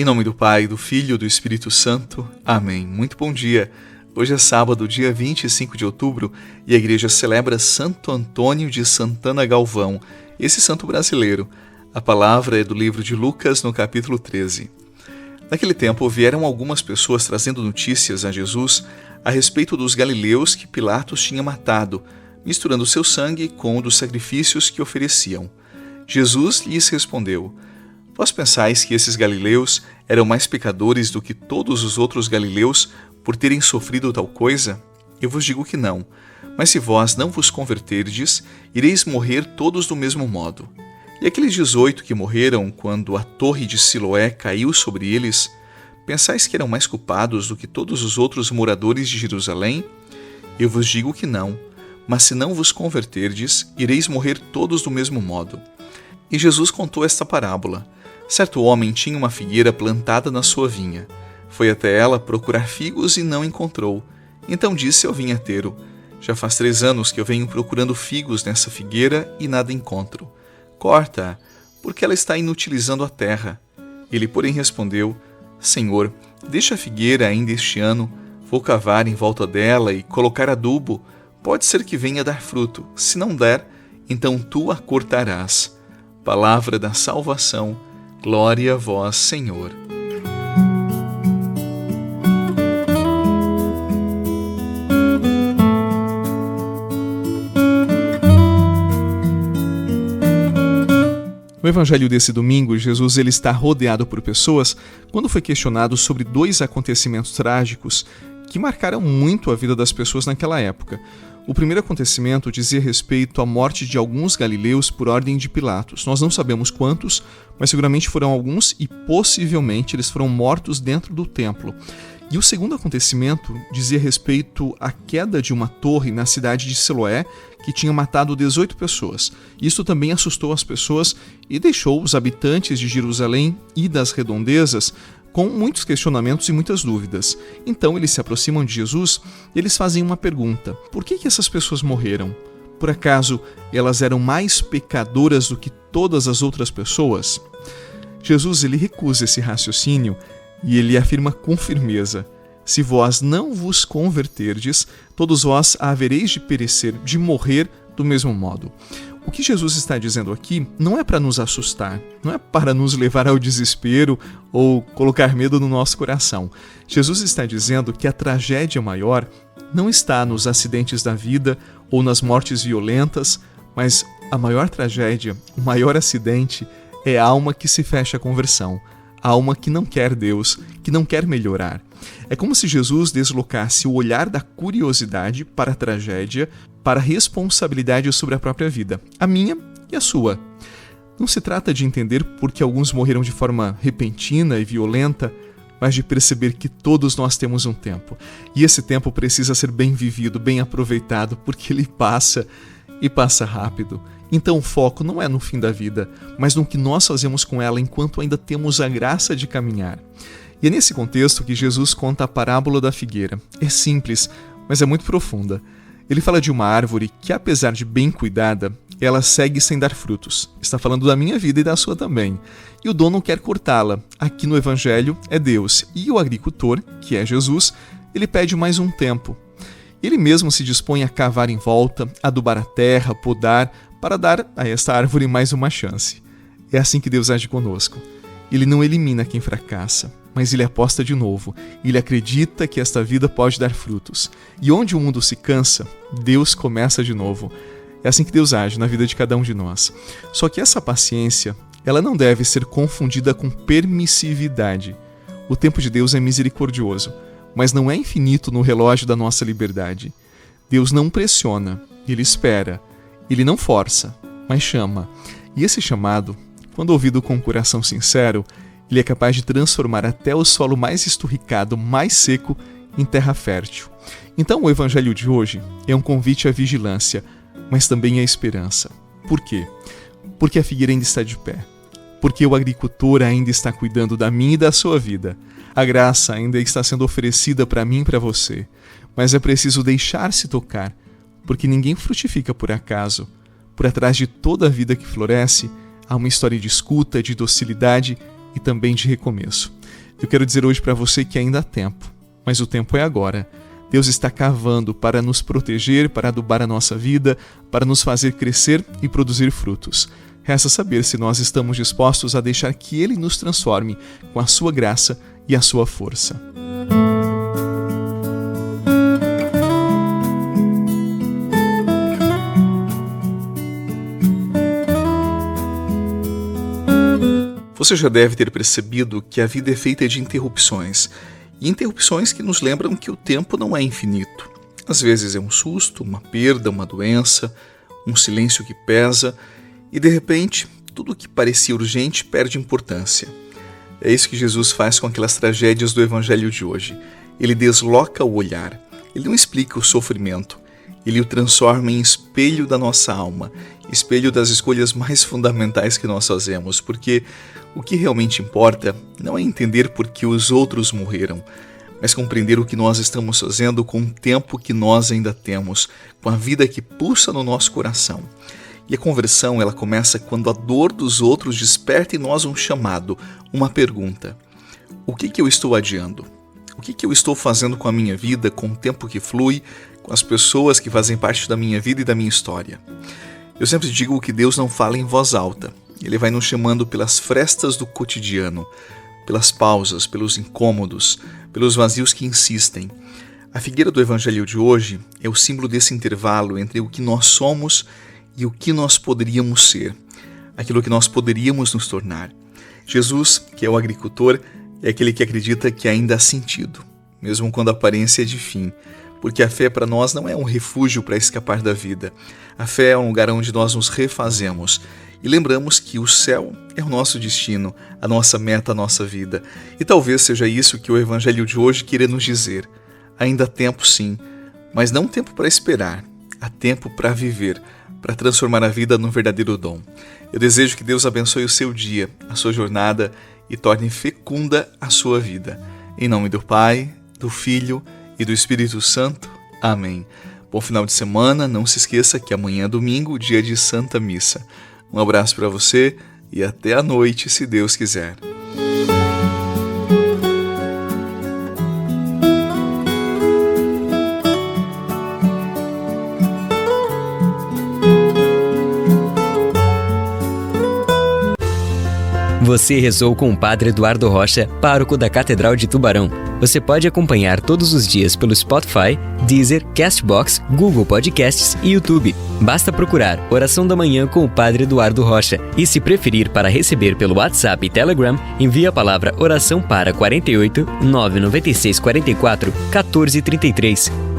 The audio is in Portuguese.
Em nome do Pai, do Filho e do Espírito Santo. Amém. Muito bom dia. Hoje é sábado, dia 25 de outubro, e a igreja celebra Santo Antônio de Santana Galvão, esse santo brasileiro. A palavra é do livro de Lucas, no capítulo 13. Naquele tempo, vieram algumas pessoas trazendo notícias a Jesus a respeito dos galileus que Pilatos tinha matado, misturando seu sangue com o dos sacrifícios que ofereciam. Jesus lhes respondeu: Vós pensais que esses galileus eram mais pecadores do que todos os outros galileus por terem sofrido tal coisa? Eu vos digo que não. Mas se vós não vos converterdes, ireis morrer todos do mesmo modo. E aqueles 18 que morreram quando a torre de Siloé caiu sobre eles, pensais que eram mais culpados do que todos os outros moradores de Jerusalém? Eu vos digo que não. Mas se não vos converterdes, ireis morrer todos do mesmo modo. E Jesus contou esta parábola. Certo homem tinha uma figueira plantada na sua vinha. Foi até ela procurar figos e não encontrou. Então disse ao vinhateiro: Já faz 3 anos que eu venho procurando figos nessa figueira e nada encontro. Corta-a, porque ela está inutilizando a terra. Ele, porém, respondeu: Senhor, deixa a figueira ainda este ano. Vou cavar em volta dela e colocar adubo. Pode ser que venha dar fruto. Se não der, então tu a cortarás. Palavra da salvação. Glória a vós, Senhor. No evangelho desse domingo, Jesus está rodeado por pessoas quando foi questionado sobre 2 acontecimentos trágicos que marcaram muito a vida das pessoas naquela época. O primeiro acontecimento dizia respeito à morte de alguns galileus por ordem de Pilatos. Nós não sabemos quantos, mas seguramente foram alguns e possivelmente eles foram mortos dentro do templo. E o segundo acontecimento dizia respeito à queda de uma torre na cidade de Siloé, que tinha matado 18 pessoas. Isso também assustou as pessoas e deixou os habitantes de Jerusalém e das redondezas com muitos questionamentos e muitas dúvidas. Então eles se aproximam de Jesus e eles fazem uma pergunta: por que essas pessoas morreram? Por acaso elas eram mais pecadoras do que todas as outras pessoas? Jesus ele recusa esse raciocínio e ele afirma com firmeza: se vós não vos converterdes, todos vós havereis de perecer, de morrer do mesmo modo. O que Jesus está dizendo aqui não é para nos assustar, não é para nos levar ao desespero ou colocar medo no nosso coração. Jesus está dizendo que a tragédia maior não está nos acidentes da vida ou nas mortes violentas, mas a maior tragédia, o maior acidente é a alma que se fecha à conversão, a alma que não quer Deus, que não quer melhorar. É como se Jesus deslocasse o olhar da curiosidade para a tragédia, para a responsabilidade sobre a própria vida, a minha e a sua. Não se trata de entender por que alguns morreram de forma repentina e violenta, mas de perceber que todos nós temos um tempo. E esse tempo precisa ser bem vivido, bem aproveitado, porque ele passa e passa rápido. Então o foco não é no fim da vida, mas no que nós fazemos com ela enquanto ainda temos a graça de caminhar. E é nesse contexto que Jesus conta a parábola da figueira. É simples, mas é muito profunda. Ele fala de uma árvore que, apesar de bem cuidada, ela segue sem dar frutos. Está falando da minha vida e da sua também. E o dono quer cortá-la. Aqui no Evangelho é Deus. E o agricultor, que é Jesus, ele pede mais um tempo. Ele mesmo se dispõe a cavar em volta, adubar a terra, podar, para dar a esta árvore mais uma chance. É assim que Deus age conosco. Ele não elimina quem fracassa, mas ele aposta de novo. Ele acredita que esta vida pode dar frutos. E onde o mundo se cansa, Deus começa de novo. É assim que Deus age na vida de cada um de nós. Só que essa paciência, ela não deve ser confundida com permissividade. O tempo de Deus é misericordioso, mas não é infinito no relógio da nossa liberdade. Deus não pressiona, ele espera. Ele não força, mas chama. E esse chamado, quando ouvido com um coração sincero, ele é capaz de transformar até o solo mais esturricado, mais seco, em terra fértil. Então o evangelho de hoje é um convite à vigilância, mas também à esperança. Por quê? Porque a figueira ainda está de pé. Porque o agricultor ainda está cuidando da minha e da sua vida. A graça ainda está sendo oferecida para mim e para você. Mas é preciso deixar-se tocar, porque ninguém frutifica por acaso. Por trás de toda a vida que floresce, há uma história de escuta, de docilidade e também de recomeço. Eu quero dizer hoje para você que ainda há tempo, mas o tempo é agora. Deus está cavando para nos proteger, para adubar a nossa vida, para nos fazer crescer e produzir frutos. Resta saber se nós estamos dispostos a deixar que Ele nos transforme com a sua graça e a sua força. Você já deve ter percebido que a vida é feita de interrupções, e interrupções que nos lembram que o tempo não é infinito. Às vezes é um susto, uma perda, uma doença, um silêncio que pesa, e de repente, tudo o que parecia urgente perde importância. É isso que Jesus faz com aquelas tragédias do Evangelho de hoje. Ele desloca o olhar, ele não explica o sofrimento, ele o transforma em espelho da nossa alma, espelho das escolhas mais fundamentais que nós fazemos, porque o que realmente importa não é entender por que os outros morreram, mas compreender o que nós estamos fazendo com o tempo que nós ainda temos, com a vida que pulsa no nosso coração. E a conversão, ela começa quando a dor dos outros desperta em nós um chamado, uma pergunta. O que eu estou adiando? O que eu estou fazendo com a minha vida, com o tempo que flui, com as pessoas que fazem parte da minha vida e da minha história? Eu sempre digo que Deus não fala em voz alta. Ele vai nos chamando pelas frestas do cotidiano, pelas pausas, pelos incômodos, pelos vazios que insistem. A figueira do Evangelho de hoje é o símbolo desse intervalo entre o que nós somos e o que nós poderíamos ser, aquilo que nós poderíamos nos tornar. Jesus, que é o agricultor, é aquele que acredita que ainda há sentido, mesmo quando a aparência é de fim, porque a fé para nós não é um refúgio para escapar da vida. A fé é um lugar onde nós nos refazemos e lembramos que o céu é o nosso destino, a nossa meta, a nossa vida. E talvez seja isso que o Evangelho de hoje queira nos dizer. Ainda há tempo sim, mas não tempo para esperar, há tempo para viver, para transformar a vida num verdadeiro dom. Eu desejo que Deus abençoe o seu dia, a sua jornada e torne fecunda a sua vida. Em nome do Pai, do Filho e do Espírito Santo. Amém. Bom final de semana, não se esqueça que amanhã é domingo, dia de Santa Missa. Um abraço para você e até a noite, se Deus quiser. Você rezou com o Padre Eduardo Rocha, pároco da Catedral de Tubarão. Você pode acompanhar todos os dias pelo Spotify, Deezer, Castbox, Google Podcasts e YouTube. Basta procurar Oração da Manhã com o Padre Eduardo Rocha. E se preferir para receber pelo WhatsApp e Telegram, envie a palavra oração para 48 996 44 14 33.